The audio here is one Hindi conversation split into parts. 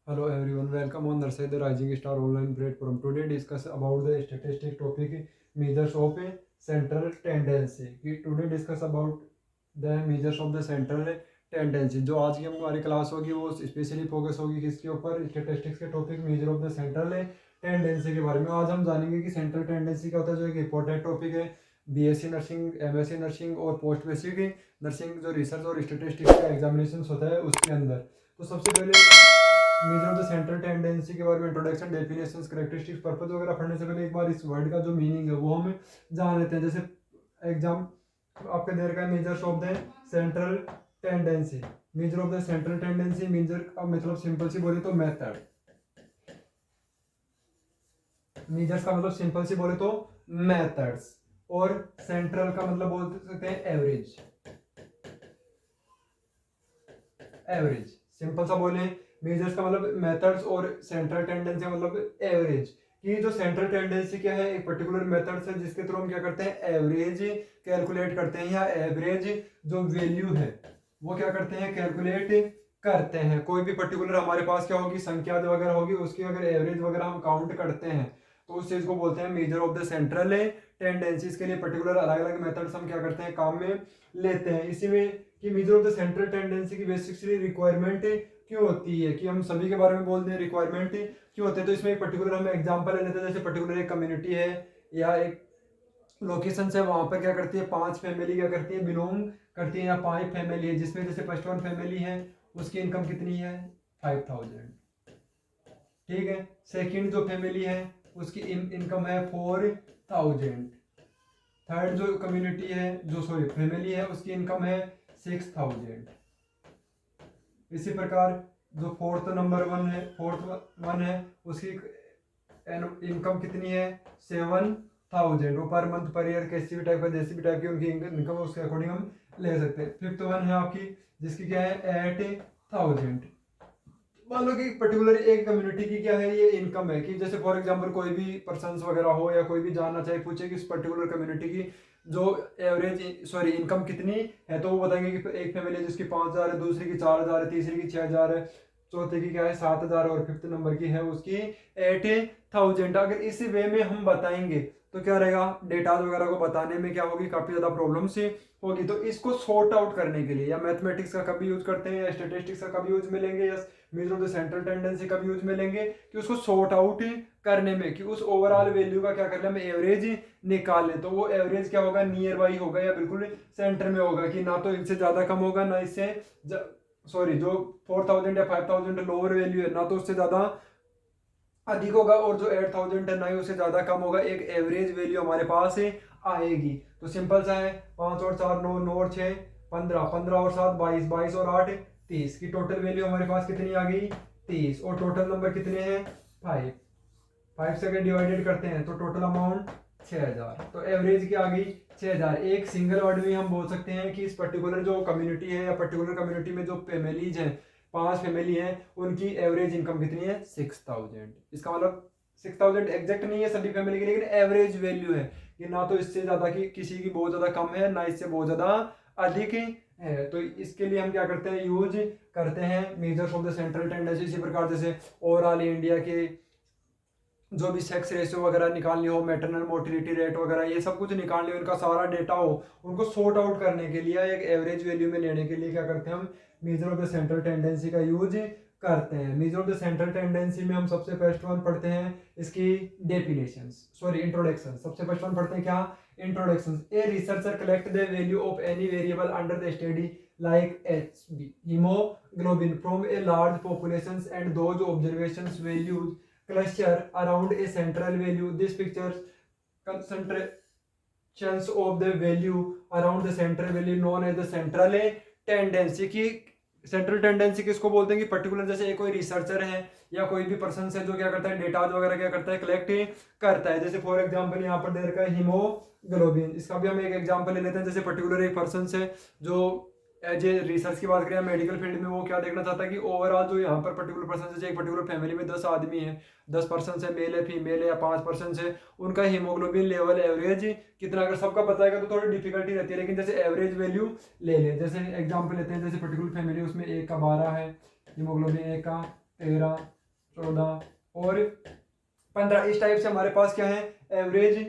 Hello everyone, welcome on Narsai the Rising Star online platform. Today discuss about the statistic topic measures of a central tendency. Today discuss about the measures of the central tendency. जो आज की हमारी क्लास होगी वो स्पेशली फोकस होगी किसके ऊपर, स्टेटिस्टिक्स के topic major of the central tendency के बारे में। आज हम जानेंगे कि सेंट्रल टेंडेंसी क्या होता है, जो एक इंपॉर्टेंट टॉपिक है बीएससी नर्सिंग, एमएससी नर्सिंग और पोस्ट बेसिक नर्सिंग जो रिसर्च और स्टेटिस्टिक्स का एग्जामिनेशन होता है उसके अंदर। तो सबसे पहले major of the central tendency के बारे में इंट्रोडक्शन, डेफिनेशंस, कैरेक्टरिस्टिक्स, पर्पस वगैरह पढ़ने से पहले एक बार इस वर्ड का जो मीनिंग है वो हम जान लेते हैं। जैसे एग्जाम आपके दे रखा है measures of the central tendency. Measure of the central tendency measure का मतलब सिंपल सी बोले तो मेथड। मेजर्स का मतलब सिंपल सी बोले तो मेथड्स, और सेंट्रल का मतलब बोल सकते हैं एवरेज। एवरेज सिंपल सा बोले, मेजर्स का मतलब मेथड्स और सेंट्रल टेंडेंसी मतलब एवरेज। कि जो सेंट्रल टेंडेंसी क्या है, एक पर्टिकुलर मेथड है जिसके थ्रू हम क्या करते हैं, एवरेज कैलकुलेट करते हैं, या एवरेज जो वैल्यू है वो क्या करते हैं, कैलकुलेट करते हैं। कोई भी पर्टिकुलर हमारे पास क्या होगी, संख्या वगैरह होगी, उसकी अगर एवरेज वगैरह हम काउंट करते हैं तो उस चीज को बोलते हैं major of the central tendencies. के लिए पर्टिकुलर अलग अलग मेथड्स हम क्या करते हैं, काम में लेते हैं। इसी में कि major of the central tendency की बेसिकली रिक्वायरमेंट क्यों होती है, कि हम सभी के बारे में बोलते हैं रिक्वायरमेंट क्यों होते हैं। तो इसमें एक पर्टिकुलर हम एग्जांपल ले लेते हैं। जैसे पर्टिकुलर एक कम्युनिटी है या एक लोकेशन है, वहां पर क्या करती है, 5 फैमिली क्या करती है, बिलोंग करती है, या 5 फैमिली है, जिसमें जैसे फर्स्ट वन फैमिली है उसकी इनकम कितनी है, 5000। ठीक है। सेकंड जो फैमिली है उसकी इनकम है 4000। थर्ड जो कम्युनिटी है, जो सॉरी फैमिली है, उसकी इनकम है 6000। इसी प्रकार जो फोर्थ वन है उसकी इनकम कितनी है, 7000। वो पर मंथ पर ईयर किसी भी टाइप का, जैसी भी टाइप की उनकी इनकम उसके अकॉर्डिंग हम ले सकते हैं। फिफ्थ वन है आपकी जिसकी क्या है, 8000। मान लो कि पर्टिकुलर एक कम्युनिटी की क्या है, ये इनकम है। कि जैसे फॉर एग्जांपल कोई भी पर्सन वगैरह हो या कोई भी जानना चाहे, पूछे कि इस पर्टिकुलर कम्युनिटी की जो एवरेज सॉरी इनकम कितनी है, तो वो बताएंगे कि एक फैमिली है जिसकी 5000 है, दूसरी की 4000 है, तीसरी की 6000 है, चौथे की क्या है 7000, और फिफ्थ नंबर की है उसकी 8000। अगर इस वे में हम बताएंगे तो क्या रहेगा, डेटा वगैरह को बताने में क्या होगी, काफी ज्यादा प्रॉब्लम से होगी। तो इसको सॉर्ट आउट करने के लिए या मैथमेटिक्स का कभी यूज करते हैं, या स्टेटिस्टिक्स का कभी यूज में लेंगे, या major of the central tendency का भी यूज में लेंगे, कि उसको सॉर्ट आउट करने में, कि उस ओवरऑल वैल्यू का क्या कर ले, हम एवरेज निकाल लें। तो वो एवरेज क्या होगा, नियर बाई होगा, या बिल्कुल सेंटर में होगा, कि ना तो इससे ज्यादा कम होगा, ना इससे सॉरी जो 4000 या 5000 लोअर वैल्यू है, ना तो उससे ज्यादा अधिक होगा, और जो 8000 है ना ही उससे ज्यादा कम होगा। एक एवरेज वैल्यू हमारे पास आएगी। तो सिंपल सा है, 5 और 4 9, 9 और 6 15, 15 और 7 22, 22 और 8 30 की टोटल वैल्यू हमारे पास कितनी आ गई, 30। और टोटल नंबर कितने हैं, 5। 5 से अगर डिवाइडेड करते हैं तो टोटल अमाउंट 6000। तो एवरेज की आ गई 6000। एक सिंगल वर्ड में हम बोल सकते हैं कि इस पर्टिकुलर जो कम्युनिटी है, या पर्टिकुलर कम्युनिटी में जो फैमिलीज हैं, 5 फैमिली हैं, उनकी एवरेज इनकम कितनी है, 6000। इसका मतलब 6000 एग्जैक्ट नहीं है सभी फैमिली की, लेकिन एवरेज वैल्यू है, कि ना तो इससे ज्यादा की किसी की बहुत ज्यादा कम है, ना इससे बहुत ज्यादा अधिक है। तो इसके लिए हम क्या करते हैं, यूज करते हैं measures of the central tendency. इसी प्रकार जैसे ओवरऑल इंडिया के जो भी सेक्स रेशियो वगैरह निकालनी हो, मैटरनल मोर्टिलिटी रेट वगैरह, ये सब कुछ निकालनी हो, इनका सारा डेटा हो, उनको सॉर्ट आउट करने के लिए, एक एवरेज वैल्यू में लेने के लिए क्या करते हैं, हम major of the central tendency का यूज करते हैं। Major of the central tendency में हम सबसे फर्स्ट वन पढ़ते हैं इसकी डेफिनेशंस, सॉरी इंट्रोडक्शन। सबसे फर्स्ट वन पढ़ते हैं क्या, introduction. A researcher collect the value of any variable under the study like HB hemoglobin from a large populations, and those observations values cluster around a central value. This pictures concentrations of the value around the central value known as the central tendency। की सेंट्रल टेंडेंसी किसको बोलते हैं, कि पर्टिकुलर जैसे कोई रिसर्चर है या कोई भी पर्सन है जो क्या करता है, डेटा वगैरह क्या करता है, कलेक्ट करता है। जैसे फॉर एग्जांपल यहाँ पर दे रखा है हीमोग्लोबिन। इसका भी हम एक एग्जांपल ले लेते हैं। जैसे पर्टिकुलर एक पर्सन है जो एज ए रिसर्च की बात करें मेडिकल फील्ड में, वो क्या देखना चाहता है कि ओवरऑल जो यहाँ पर पर्टिकुलर पर्सन, जैसे एक पर्टिकुलर फैमिली में 10 आदमी है, 10 पर्सन है, मेल है फीमेल है, या 5 पर्सन है, उनका हीमोग्लोबिन लेवल एवरेज कितना, अगर सबका बताएगा तो थोड़ी डिफिकल्टी रहती है, लेकिन जैसे एवरेज वैल्यू ले ले। जैसे एग्जाम्पल लेते हैं, जैसे पर्टिकुलर फैमिली उसमें एक का 12 है हीमोग्लोबिन, एक का 13, 14 और 15। इस टाइप से हमारे पास क्या है, एवरेज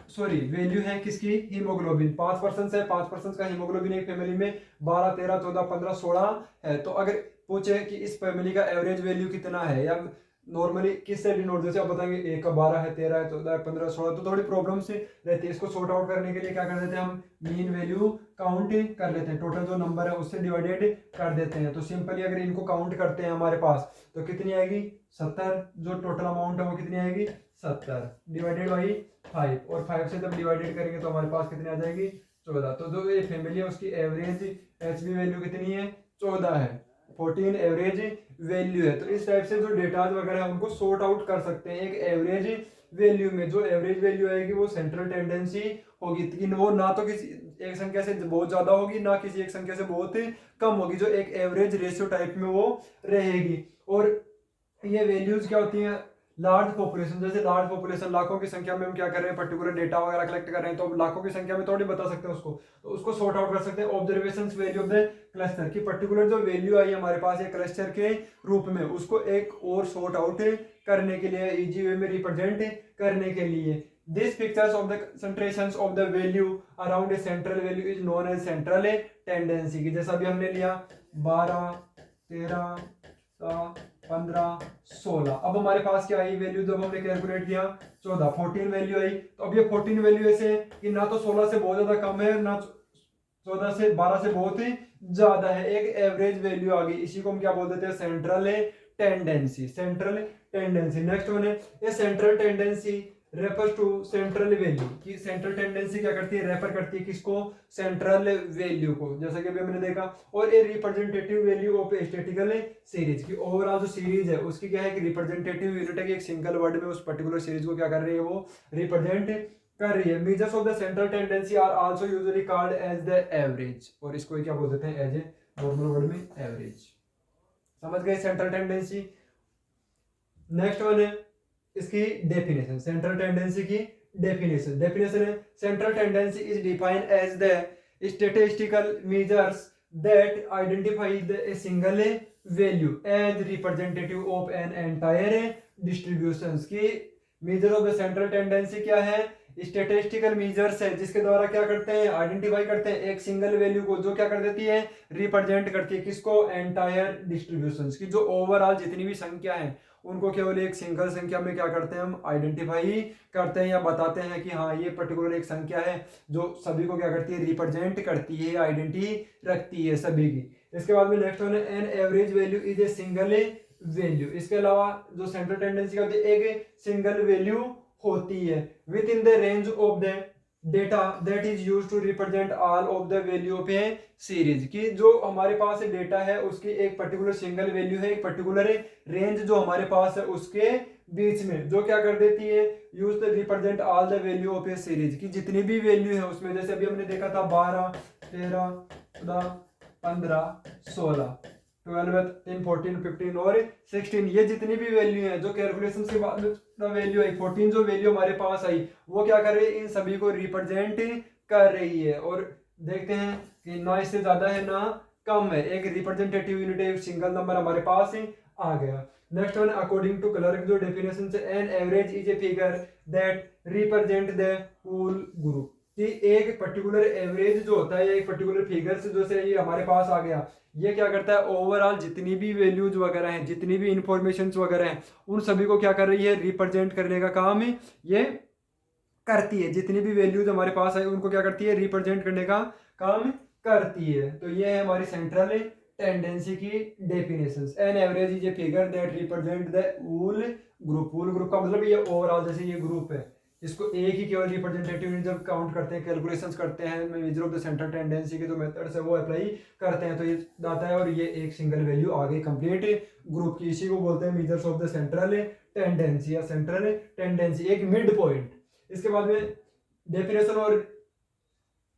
सॉरी वैल्यू है किसकी, हीमोग्लोबिन। 5% है, 5% का हीमोग्लोबिन एक फैमिली में 12, 13, 14, 15, 16 है। तो अगर पूछे कि इस फैमिली का एवरेज वैल्यू कितना है, या नॉर्मली किससे डिनोट, जैसे आप बताएंगे 1 का 12 है, 13 है, 14 है, 15, 16, तो थोड़ी प्रॉब्लम से रहती है। इसको सॉर्ट आउट करने के लिए क्या कर देते हैं, हम मीन वैल्यू काउंट कर लेते हैं, टोटल जो नंबर है उससे डिवाइडेड कर देते हैं। तो सिंपली अगर इनको काउंट करते हैं हमारे पास तो कितनी आएगी, 70। जो टोटल अमाउंट है वो कितनी आएगी, 70 डिवाइडेड बाई 5, और 5 से जब डिवाइडेड करेंगे तो हमारे पास कितनी आ जाएगी, 14। तो जो ये फैमिली है उसकी एवरेज एचबी वैल्यू कितनी है, 14 है, 14 एवरेज वैल्यू है। तो इस टाइप से जो डेटाज वगैरह है उनको सॉर्ट आउट कर सकते हैं। एक एवरेज वैल्यू में जो एवरेज वैल्यू आएगी वो सेंट्रल टेंडेंसी होगी, लेकिन वो ना तो किसी एक संख्या से बहुत ज्यादा होगी, ना किसी एक संख्या से बहुत कम होगी, जो एक एवरेज रेशियो टाइप में वो रहेगी। और ये वैल्यूज क्या होती हैं, लार्ज पॉपुलेशन, जैसे लार्ज पॉपुलेशन लाखों की संख्या में हम क्या कर रहे हैं, पर्टिकुलर डेटा वगैरह कलेक्ट कर रहे हैं, तो लाखों की संख्या में थोड़ी बता सकते हैं उसको, तो उसको सॉर्ट आउट कर सकते हैं। Observation value of the cluster की पर्टिकुलर जो वैल्यू आई हमारे पास एक क्लस्टर के रूप में, उसको एक और सॉर्ट आउट करने के लिए, इजी वे में रिप्रेजेंट करने के लिए। This pictures of the concentrations of the value around a central value is known as central tendency की। जैसा अभी हमने लिया 12, 13, 15, 16। अब हमारे पास क्या आई वैल्यू, जब हमने कैलकुलेट किया 14, 14 वैल्यू आई। तो अब ये 14 वैल्यू ऐसे कि ना तो 16 से बहुत ज्यादा कम है, ना 14 से 12 से बहुत ही ज्यादा है, एक एवरेज वैल्यू आ गई। इसी को हम क्या बोल देते हैं, central tendency, central tendency. Next one है ये central tendency refers to central value की। सेंट्रल टेंडेंसी क्या करती है, रेफर करती है किसको, सेंट्रल वैल्यू को, जैसा कि अभी हमने देखा। और ये representative value of statistical series की, ओवरऑल जो सीरीज है उसकी क्या है कि रिप्रेजेंटेटिव यूनिट है कि एक सिंगल वर्ड में उस पर्टिकुलर सीरीज को क्या कर रही है, वो रिप्रेजेंट कर रही है। Measures of the central tendency are also usually called as the average, और इसको क्या बोल देते हैं, एज ए नॉर्मल वर्ड में एवरेज। समझ गए सेंट्रल टेंडेंसी। नेक्स्ट वन है इसकी डेफिनेशन, सेंट्रल टेंडेंसी की डेफिनेशन। डेफिनेशन है central tendency is defined as the statistical measures that identify the a single value as representative of an entire distributions की। Measure of the central tendency क्या है, स्टैटिस्टिकल मेजर्स है जिसके द्वारा क्या करते हैं, आइडेंटिफाई करते हैं एक सिंगल वैल्यू को, जो क्या कर देती है, रिप्रेजेंट करती है किसको, एंटायर डिस्ट्रीब्यूशंस की। जो ओवरऑल जितनी भी संख्या है उनको केवल एक सिंगल संख्या में क्या करते हैं, हम आइडेंटिफाई करते हैं या बताते हैं कि हाँ ये पर्टिकुलर एक संख्या है जो सभी को क्या करती है, रिप्रेजेंट करती है, आइडेंटिटी रखती है सभी की। इसके बाद में नेक्स्ट वन है an average value is a single value. इसके अलावा जो सेंट्रल टेंडेंसी होती है एक सिंगल वैल्यू होती है within the range of the data that is used to represent all of the value of a series की। जो हमारे पास डेटा है उसकी एक पर्टिकुलर सिंगल वैल्यू है, एक पर्टिकुलर रेंज जो हमारे पास है उसके बीच में, जो क्या कर देती है, use to represent all the value of a series की। जितनी भी वैल्यू है उसमें, जैसे अभी हमने देखा था 12, 13, 14, 15, 16, 12, 13, 14, 15 और 16, ये जितनी भी वैल्यू है जो कैलकुलेशन के बाद वैल्यू आई 14, जो वैल्यू हमारे पास आई वो क्या कर रही है, इन सभी को रिप्रेजेंट कर रही है। और देखते हैं कि ना इससे ज्यादा है ना कम है, एक रिप्रेजेंटेटिव यूनिट है, सिंगल नंबर हमारे पास आ गया। Next one according to Clark जो डेफिनेशन से an average is a figure that represent the whole group कि एक पर्टिकुलर एवरेज जो होता है, एक पर्टिकुलर फिगर से जो से ये हमारे पास आ गया, ये क्या करता है, ओवरऑल जितनी भी वैल्यूज वगैरह हैं, जितनी भी इंफॉर्मेशन वगैरह हैं, उन सभी को क्या कर रही है, रिप्रेजेंट करने का काम ये करती है। जितनी भी वैल्यूज हमारे पास है उनको क्या करती है, रिप्रेजेंट करने का काम करती है। तो ये है हमारी सेंट्रल टेंडेंसी की definitions. An average is a figure that represent the whole group. Whole group का मतलब ये ओवरऑल, जैसे ये ग्रुप है, इसको एक ही केवल रिप्रेजेंटेटिव यूनिट जब काउंट करते हैं, कैलकुलेशंस करते हैं, major of the central tendency के जो मेथड्स है वो अप्लाई करते हैं, तो ये आता है और ये एक सिंगल वैल्यू आ गई कंप्लीट ग्रुप की। इसी को बोलते हैं measures of the central tendency या सेंट्रल टेंडेंसी, एक मिड पॉइंट। इसके बाद में डेफिनेशन और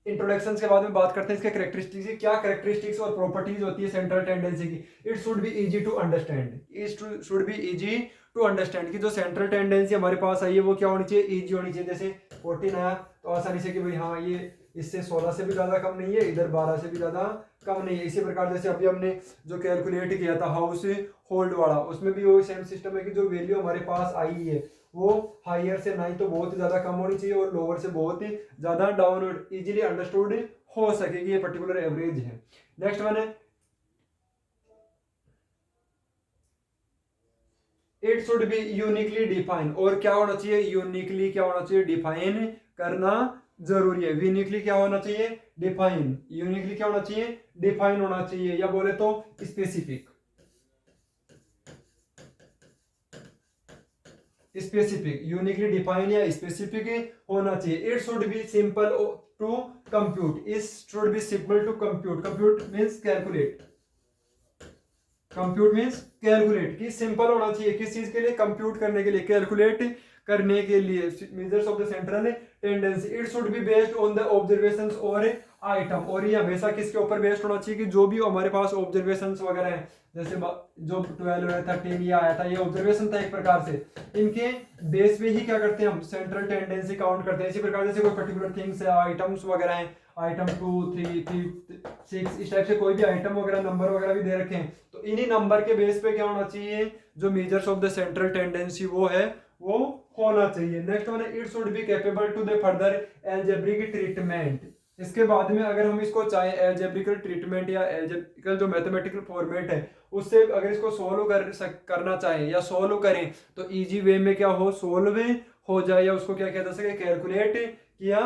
इंट्रोडक्शन के बाद में बात करते हैं इसके कैरेक्टरिस्टिक्स की। क्या कैरेक्टरिस्टिक्स और प्रॉपर्टीज होती है सेंट्रल टेंडेंसी की। It should be easy to understand, it should be easy to understand कि जो सेंट्रल टेंडेंसी हमारे पास आई है वो क्या होनी चाहिए, इजी होनी चाहिए। जैसे 14 आया तो आसानी से कि भाई हाँ ये इससे 16 से भी ज़्यादा कम नहीं है, इधर 12 से भी ज़्यादा कम नहीं है। इसी प्रकार जैसे अभी हमने जो कैलकुलेट किया था हाउस होल्ड वाला, उसमें भी वही सेम सिस्टम है कि जो वैल्यू हमारे पास आई है वो हायर से ना ही तो बहुत ज़्यादा कम होनी चाहिए और लोअर से बहुत ही ज़्यादा डाउनवर्ड इजीली अंडरस्टूड हो सकेगी, ये पर्टिकुलर एवरेज है। नेक्स्ट वन है it should B uniquely define, और क्या होना चाहिए, यूनिकली क्या होना चाहिए, डिफाइन करना जरूरी है। यूनिकली क्या होना चाहिए, डिफाइन, यूनिकली क्या होना चाहिए, डिफाइन होना चाहिए, या बोले तो स्पेसिफिक, स्पेसिफिक, यूनिकली डिफाइन या स्पेसिफिक होना चाहिए। It should be simple to compute, it should be simple to compute, compute means calculate, compute means calculate, कि सिंपल होना चाहिए किस चीज के लिए, कंप्यूट करने के लिए, कैलकुलेट करने के लिए। Measures of the central tendency, it should be based on the observations और आइटम, और ये हमेशा किसके ऊपर बेस्ड होना चाहिए, कि जो भी हमारे पास ऑब्जर्वेशंस वगैरह हैं, जैसे जो 12 है 13 ये आया था, ये ऑब्जर्वेशन था एक प्रकार से, इनके बेस पे ही क्या करते हैं हम सेंट्रल टेंडेंसी काउंट करते हैं। इसी प्रकार जैसे कोई पर्टिकुलर थिंग्स है, आइटम्स वगैरह हैं, आइटम 2 3 5 6 इस टाइप से कोई भी आइटम वगैरह नंबर वगैरह भी दे रखे हैं, तो इन्हीं नंबर के बेस पे क्या होना चाहिए, जो measures of the central tendency वो है वो होना चाहिए। नेक्स्ट वन है it should be capable to the further algebraic treatment. इसके बाद में अगर हम इसको चाहे एल्जेब्रिकल ट्रीटमेंट या एल्जेब्रिकल जो मैथमेटिकल फॉर्मेट है उससे अगर इसको सोल्व करना चाहे या सोल्व करें तो इजी वे में क्या हो, सोल्व हो जाए, या उसको क्या किया जा सके, कैलकुलेट किया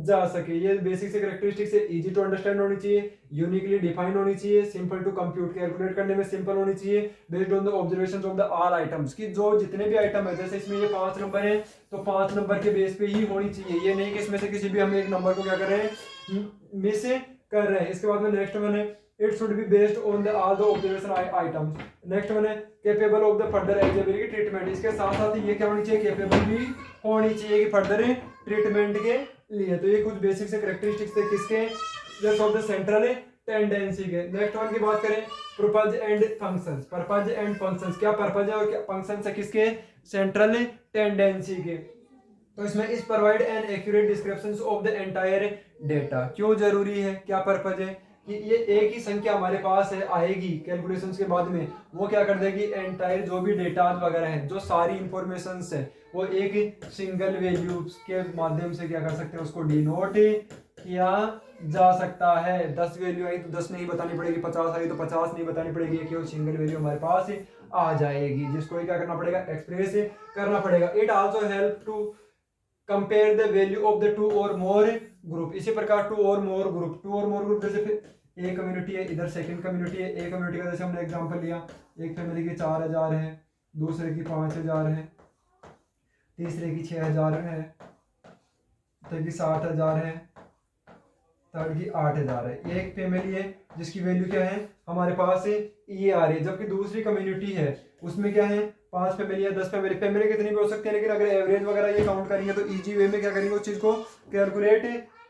जा सके। ये बेसिक से कैरेक्टरिस्टिक्स है, इजी टू अंडरस्टैंड होनी चाहिए, यूनिकली डिफाइन होनी चाहिए, सिंपल टू कंप्यूट, कैलकुलेट करने में सिंपल होनी चाहिए, based on the observations of the all items, कि जो जितने भी आइटम है, जैसे इसमें ये 5 नंबर है तो 5 नंबर के बेस पे ही होनी चाहिए, ये नहीं कि इसमें से किसी भी हम एक नंबर को क्या कर रहे हैं, मिस कर रहे हैं। इसके बाद में नेक्स्ट वन है it should be based on the all the observation items. Next one है capable of the further algebraic treatment, इसके साथ साथ ये क्या होनी चाहिए, कैपेबल भी होनी चाहिए कि फर्दर ट्रीटमेंट के लिए। तो ये कुछ बेसिक से कैरेक्टरिस्टिक्स थे किसके, just of the central tendency के। नेक्स्ट वन की बात करें purpose and functions, purpose and functions, क्या पर्पज है और क्या फंक्शंस है किसके, सेंट्रल टेंडेंसी के। तो इसमें इस provide an accurate descriptions of the entire data, क्यों जरूरी है, क्या पर्पज है, कि ये एक ही संख्या हमारे पास है आएगी कैलकुलेशंस के बाद में, वो क्या कर देगी, एंटायर जो भी डेटा वगैरह है, जो सारी इंफॉर्मेशंस है वो एक सिंगल वैल्यू के माध्यम से क्या कर सकते हैं, उसको डिनोट किया जा सकता है। 10 वैल्यू आई तो 10 नहीं बतानी पड़ेगी, 50 आई तो 50 नहीं बतानी पड़ेगी, कि सिंगल वैल्यू हमारे पास आ जाएगी, जिसको क्या करना पड़ेगा, एक्सप्रेस करना पड़ेगा। It also help to compare the value of the two और मोर ग्रुप, इसी प्रकार टू और मोर ग्रुप, टू और मोर ग्रुप, जैसे फिर एक कम्युनिटी है, इधर सेकंड कम्युनिटी है, एक कम्युनिटी का जैसे हमने एग्जांपल लिया, एक फैमिली की 4000 है, दूसरे की 5000 है, तीसरे की 6000 है, चौथे की 60000 है, थर्ड की 8000 है। ये एक फैमिली है जिसकी वैल्यू क्या है हमारे पास ये आ रही है, जबकि दूसरी कम्युनिटी है उसमें क्या है 5 फैमिली है, 10 फैमिली, फैमिली कितनी भी हो सकती है, लेकिन अगर एवरेज वगैरह ये काउंट करेंगे तो इजी वे में क्या करेंगे, उस चीज को कैलकुलेट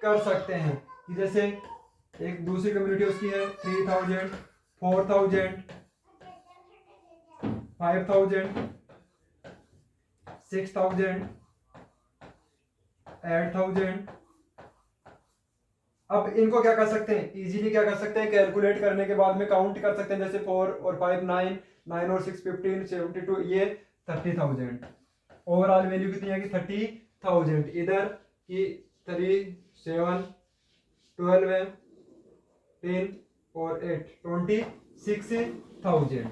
कर सकते हैं। कि जैसे एक दूसरी कम्युनिटी उसकी है 3000, 4000, 5000, 6000, 8000। अब इनको क्या कर सकते हैं, इजीली क्या कर सकते हैं, कैलकुलेट करने के बाद में काउंट कर सकते हैं, जैसे 4 और 5 9, 9 और 6 15, 72, ये 30,000। ओवरऑल वैल्यू कितनी आएगी 30,000। इधर की 3 7 12 है, 10 और 8 26,000।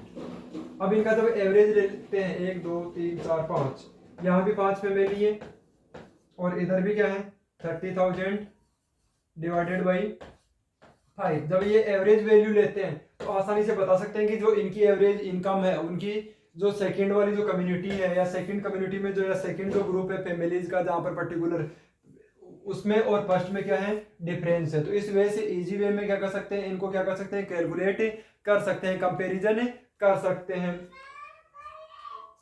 अब इनका जब एवरेज लेते हैं 1 2 3 4 5, यहाँ भी 5 फैमिली है और इधर भी क्या है 30,000 डिवाइडेड बाई 5। जब ये एवरेज वैल्यू लेते हैं तो आसानी से बता सकते हैं कि जो इनकी एवरेज इनकम है, उनकी जो सेकंड वाली जो कम्युनिटी है या सेकंड कम्युनिटी में जो या सेकंड जो ग्रुप है फैमिलीज का जहां पर पर्टिकुलर, उसमें और फर्स्ट में क्या है डिफरेंस है। तो इस वजह से इजी वे में क्या कर सकते हैं, इनको क्या कर सकते हैं, कैलकुलेट कर सकते हैं, कंपेरिजन कर सकते हैं।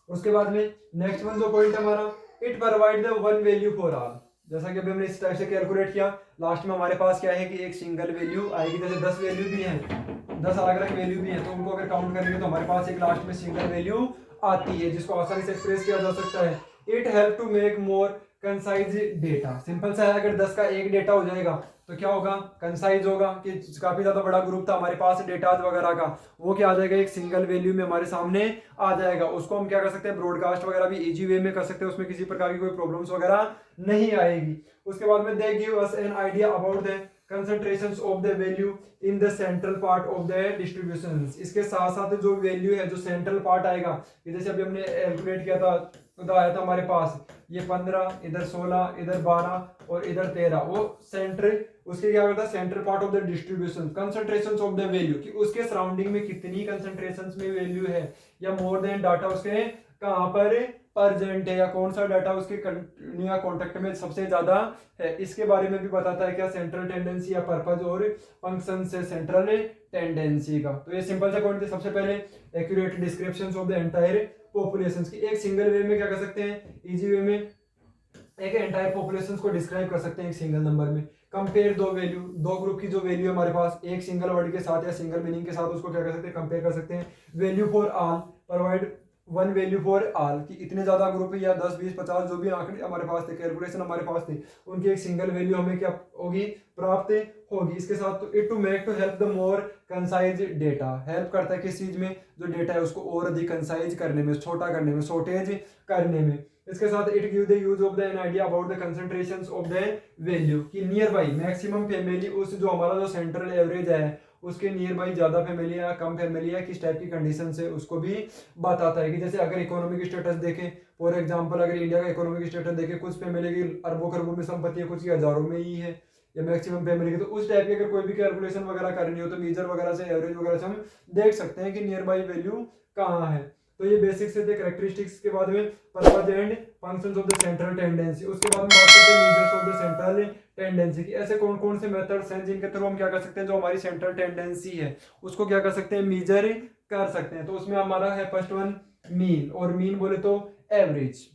उसके बाद में नेक्स्ट वन जो पॉइंट हमारा, it provide the one value for all. जैसा कि अभी हमने इस टाइप से कैलकुलेट किया, लास्ट में हमारे पास क्या है कि एक सिंगल वैल्यू आएगी, जैसे 10 वैल्यू भी हैं, 10 अलग अलग वैल्यू भी हैं, तो उनको अगर काउंट करेंगे तो हमारे पास एक लास्ट में सिंगल वैल्यू आती है जिसको आसानी से एक्सप्रेस किया जा सकता है। It help to make more concise data. Simple सा है, अगर 10 का एक डेटा हो जाएगा तो क्या होगा, कंसाइज होगा, कि काफी ज्यादा बड़ा ग्रुप था हमारे पास डेटा वगैरह का, वो क्या आ जाएगा, एक सिंगल वैल्यू में हमारे सामने आ जाएगा। उसको हम क्या कर सकते हैं, ब्रॉडकास्ट वगैरह भी इजी वे में कर सकते हैं, उसमें किसी प्रकार की कोई प्रॉब्लम्स वगैरह नहीं आएगी। उसके बाद में they give us an idea about the concentrations of the value in the central part of the distributions। इसके साथ साथ जो वैल्यू है, जो सेंट्रल पार्ट आएगा, जैसे अभी हमने कैलकुलेट किया था, तो आया था हमारे पास ये 15, इधर 16, इधर 12 और इधर 13, वो सेंट्रल, उसके क्या होता है, central part of the distribution, concentration of the value, कि उसके सराउंडिंग में कितनी कंसंट्रेशन में वैल्यू है, या मोर देन डाटा उसके कहाँ पर प्रेजेंट है, या कौन सा डाटा उसके कॉन्टेक्ट में सबसे ज्यादा है। इसके बारे में भी बताता है क्या, सेंट्रल टेंडेंसी या पर्पज और फंक्शन से सेंट्रल टेंडेंसी का। तो ये सिंपल सा पॉइंट थे। सबसे पहले accurate descriptions of the entire population की, एक सिंगल वे में क्या कर सकते हैं, इजी वे में एक एंटायर पॉपुलेशन को डिस्क्राइब कर सकते हैं एक सिंगल नंबर में। कंपेयर दो वैल्यू, दो ग्रुप की जो वैल्यू है हमारे पास, एक सिंगल वर्ड के साथ या सिंगल मीनिंग के साथ, उसको क्या कर सकते हैं, कंपेयर कर सकते हैं। Value for all, provide one value for all, कि इतने ज्यादा ग्रुप या 10, 20, 50 जो भी आंकड़े हमारे पास थे, कैलकुलेशन हमारे पास थे, उनकी एक सिंगल वैल्यू हमें क्या होगी, प्राप्त होगी। इसके साथ तो it to make to help the more concise data, help करता है किस चीज में, जो डेटा है उसको और अधिक कंसाइज करने में, छोटा करने में, शॉर्टेज करने में। इसके साथ it give the use of the an idea about the concentrations of the value, कि नियर बाई मैक्सिमम फैमिली, उस जो हमारा जो सेंट्रल एवरेज है उसके नियर बाई ज्यादा फैमिली है, कम फैमिली है, किस टाइप की कंडीशन से, उसको भी बताता है। कि जैसे अगर इकोनॉमिक स्टेटस देखें, फॉर एग्जांपल अगर इंडिया का इकोनॉमिक स्टेटस देखें, कुछ फैमिली की अरबों खरबों में संपत्ति है, कुछ की हजारों में ही है, या मैक्सिमम फैमिली की, तो उस टाइप की अगर कोई भी कैलकुलेशन वगैरह करनी हो तो मीजर वगैरह से, एवरेज वगैरह से हम देख सकते हैं कि नियर बाई वैल्यू कहाँ है। तो ये बेसिक से थे कैरेक्टरिस्टिक्स। के बाद में purpose and functions of the central tendency. उसके बाद में बात करते हैं measures of the central tendency की, ऐसे कौन कौन से मेथड्स हैं जिनके थ्रू हम क्या कर सकते हैं, जो हमारी सेंट्रल टेंडेंसी है उसको क्या कर सकते हैं, मीजर कर सकते हैं। तो उसमें हमारा है फर्स्ट वन मीन, और मीन बोले तो एवरेज,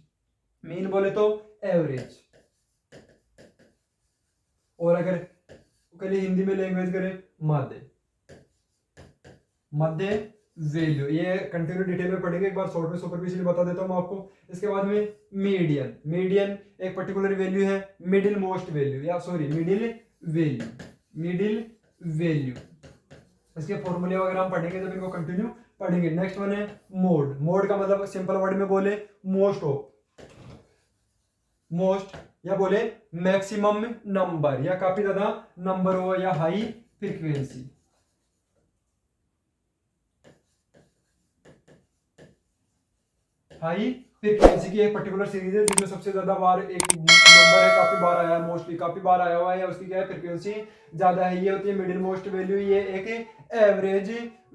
मीन बोले तो एवरेज, और अगर कल हिंदी में लैंग्वेज करें, मध्य, मध्य वैल्यू। ये कंटिन्यू डिटेल में पढ़ेंगे, एक बार शॉर्ट में सुपरफिशियली बता देता हूं आपको। इसके बाद में मीडियन, मीडियन एक पर्टिकुलर वैल्यू है, मिडिल मोस्ट वैल्यू, या sorry middle value, middle value. इसके फॉर्मूले वगैरह हम पढ़ेंगे जब इनको कंटिन्यू पढ़ेंगे। नेक्स्ट वन है मोड, मोड का मतलब सिंपल वर्ड में बोले मोस्ट ऑफ, मोस्ट, या बोले मैक्सिमम नंबर, या काफी ज्यादा नंबर हो, या हाई फ्रीक्वेंसी। हाई फ्रीक्वेंसी की एक पर्टिकुलर सीरीज है जिसमें सबसे ज्यादा बार एक नंबर है, काफी बार आया है, मोस्टली काफी बार आया हुआ है, या उसकी क्या है, फ्रीक्वेंसी ज्यादा है, ये होती है मिडिल मोस्ट वैल्यू, ये एक एवरेज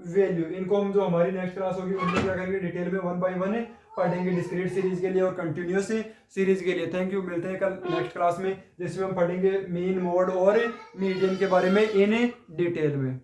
वैल्यू। इनको हम जो हमारी नेक्स्ट क्लास होगी उनमें क्या करेंगे, डिटेल में वन बाय वन पढ़ेंगे, डिस्क्रीट सीरीज के लिए और कंटिन्यूअस सीरीज के लिए। थैंक यू, मिलते हैं कल नेक्स्ट क्लास में जिसमें हम पढ़ेंगे मीन, मोड और मीडियन के बारे में इन डिटेल में।